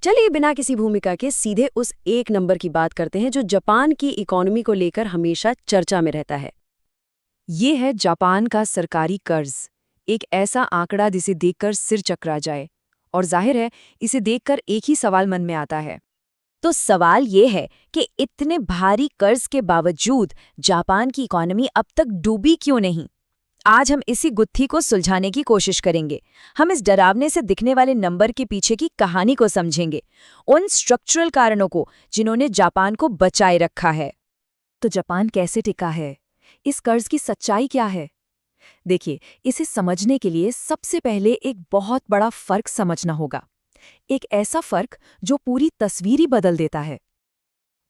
चलिए बिना किसी भूमिका के सीधे उस एक नंबर की बात करते हैं जो जापान की इकोनॉमी को लेकर हमेशा चर्चा में रहता है। ये है जापान का सरकारी कर्ज। एक ऐसा आंकड़ा जिसे देखकर सिर चकरा जाए। और जाहिर है, इसे देखकर एक ही सवाल मन में आता है। तो सवाल ये है कि इतने भारी कर्ज के बावजूद जापान की इकोनॉमी अब तक डूबी क्यों नहीं। आज हम इसी गुत्थी को सुलझाने की कोशिश करेंगे। हम इस डरावने से दिखने वाले नंबर के पीछे की कहानी को समझेंगे, उन स्ट्रक्चरल कारणों को जिन्होंने जापान को बचाए रखा है। तो जापान कैसे टिका है? इस कर्ज की सच्चाई क्या है? देखिए, इसे समझने के लिए सबसे पहले एक बहुत बड़ा फर्क समझना होगा। एक ऐसा फर्क जो पूरी तस्वीर ही बदल देता है।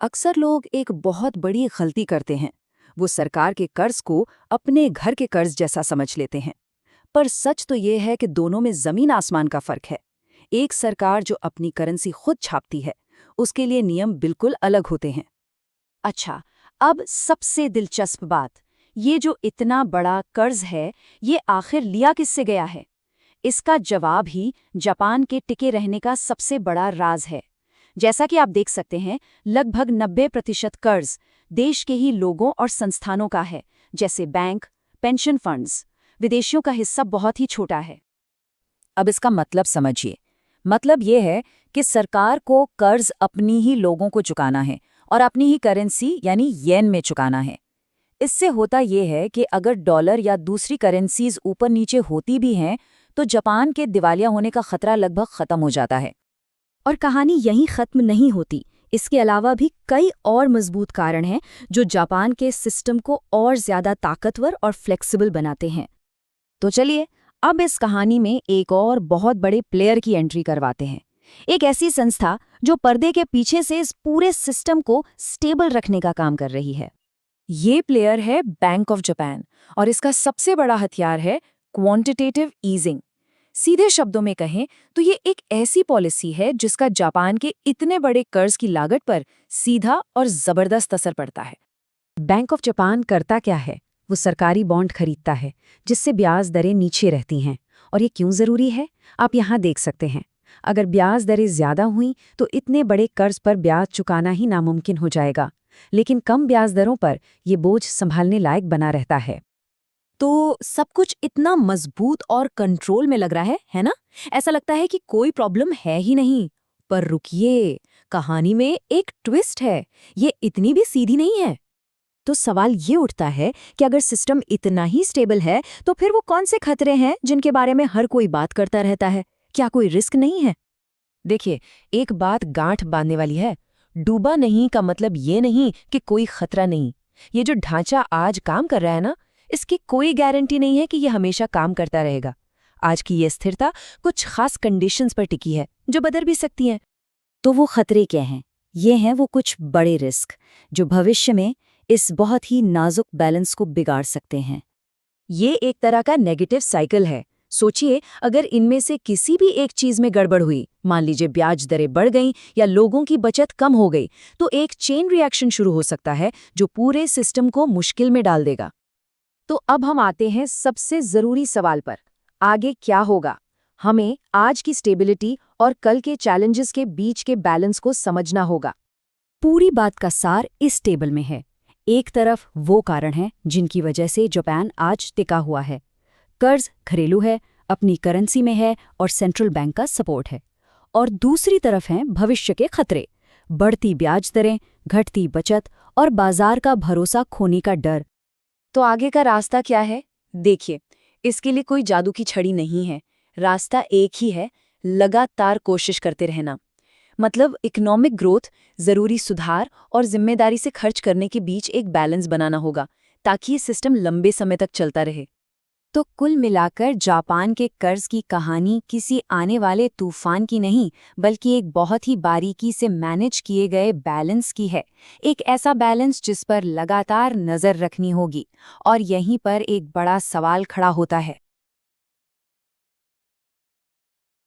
अक्सर लोग एक बहुत बड़ी गलती करते हैं। वो सरकार के कर्ज को अपने घर के कर्ज जैसा समझ लेते हैं। पर सच तो ये है कि दोनों में जमीन आसमान का फर्क है। एक सरकार जो अपनी करेंसी खुद छापती है, उसके लिए नियम बिल्कुल अलग होते हैं। अच्छा, अब सबसे दिलचस्प बात, ये जो इतना बड़ा कर्ज है, ये आखिर लिया किससे गया है? इसका जवाब ही जापान के टिके रहने का सबसे बड़ा राज है। जैसा कि आप देख सकते हैं, लगभग 90% कर्ज देश के ही लोगों और संस्थानों का है, जैसे बैंक, पेंशन फंड्स। विदेशियों का हिस्सा बहुत ही छोटा है। अब इसका मतलब समझिए। मतलब ये है कि सरकार को कर्ज अपनी ही लोगों को चुकाना है और अपनी ही करेंसी यानी येन में चुकाना है। इससे होता ये है कि अगर डॉलर या दूसरी करेंसीज ऊपर नीचे होती भी हैं, तो जापान के दिवालिया होने का खतरा लगभग खत्म हो जाता है। और कहानी यहीं खत्म नहीं होती। इसके अलावा भी कई और मजबूत कारण हैं जो जापान के सिस्टम को और ज्यादा ताकतवर और फ्लेक्सिबल बनाते हैं। तो चलिए, अब इस कहानी में एक और बहुत बड़े प्लेयर की एंट्री करवाते हैं। एक ऐसी संस्था जो पर्दे के पीछे से इस पूरे सिस्टम को स्टेबल रखने का काम कर रही है। ये प्लेयर है बैंक ऑफ जापान, और इसका सबसे बड़ा हथियार है क्वांटिटेटिव ईजिंग। सीधे शब्दों में कहें तो ये एक ऐसी पॉलिसी है जिसका जापान के इतने बड़े कर्ज की लागत पर सीधा और जबरदस्त असर पड़ता है। बैंक ऑफ जापान करता क्या है? वो सरकारी बॉन्ड खरीदता है जिससे ब्याज दरें नीचे रहती हैं। और ये क्यों ज़रूरी है, आप यहाँ देख सकते हैं। अगर ब्याज दरें ज़्यादा हुईं तो इतने बड़े कर्ज पर ब्याज चुकाना ही नामुमकिन हो जाएगा, लेकिन कम ब्याज दरों पर ये बोझ संभालने लायक बना रहता है। तो सब कुछ इतना मजबूत और कंट्रोल में लग रहा है ना? ऐसा लगता है कि कोई प्रॉब्लम है ही नहीं। पर रुकिए, कहानी में एक ट्विस्ट है। ये इतनी भी सीधी नहीं है। तो सवाल ये उठता है कि अगर सिस्टम इतना ही स्टेबल है, तो फिर वो कौन से खतरे हैं जिनके बारे में हर कोई बात करता रहता है? क्या कोई रिस्क नहीं है? देखिए, एक बात गांठ बांधने वाली है। डूबा नहीं का मतलब ये नहीं कि कोई खतरा नहीं। ये जो ढांचा आज काम कर रहा है ना, इसकी कोई गारंटी नहीं है कि ये हमेशा काम करता रहेगा। आज की ये स्थिरता कुछ खास कंडीशंस पर टिकी है जो बदल भी सकती हैं। तो वो खतरे क्या हैं? ये हैं वो कुछ बड़े रिस्क जो भविष्य में इस बहुत ही नाजुक बैलेंस को बिगाड़ सकते हैं। ये एक तरह का नेगेटिव साइकिल है। सोचिए, अगर इनमें से किसी भी एक चीज में गड़बड़ हुई, मान लीजिए ब्याज दरें बढ़ गईं या लोगों की बचत कम हो गई, तो एक चेन रिएक्शन शुरू हो सकता है जो पूरे सिस्टम को मुश्किल में डाल देगा। तो अब हम आते हैं सबसे जरूरी सवाल पर, आगे क्या होगा? हमें आज की स्टेबिलिटी और कल के चैलेंजेस के बीच के बैलेंस को समझना होगा। पूरी बात का सार इस टेबल में है। एक तरफ वो कारण हैं जिनकी वजह से जापान आज टिका हुआ है। कर्ज घरेलू है, अपनी करेंसी में है और सेंट्रल बैंक का सपोर्ट है। और दूसरी तरफ हैं भविष्य के खतरे, बढ़ती ब्याज दरें, घटती बचत और बाजार का भरोसा खोने का डर। तो आगे का रास्ता क्या है? देखिए, इसके लिए कोई जादू की छड़ी नहीं है। रास्ता एक ही है, लगातार कोशिश करते रहना। मतलब इकोनॉमिक ग्रोथ, जरूरी सुधार और जिम्मेदारी से खर्च करने के बीच एक बैलेंस बनाना होगा, ताकि ये सिस्टम लंबे समय तक चलता रहे। तो कुल मिलाकर जापान के कर्ज की कहानी किसी आने वाले तूफान की नहीं, बल्कि एक बहुत ही बारीकी से मैनेज किए गए बैलेंस की है। एक ऐसा बैलेंस जिस पर लगातार नजर रखनी होगी। और यहीं पर एक बड़ा सवाल खड़ा होता है।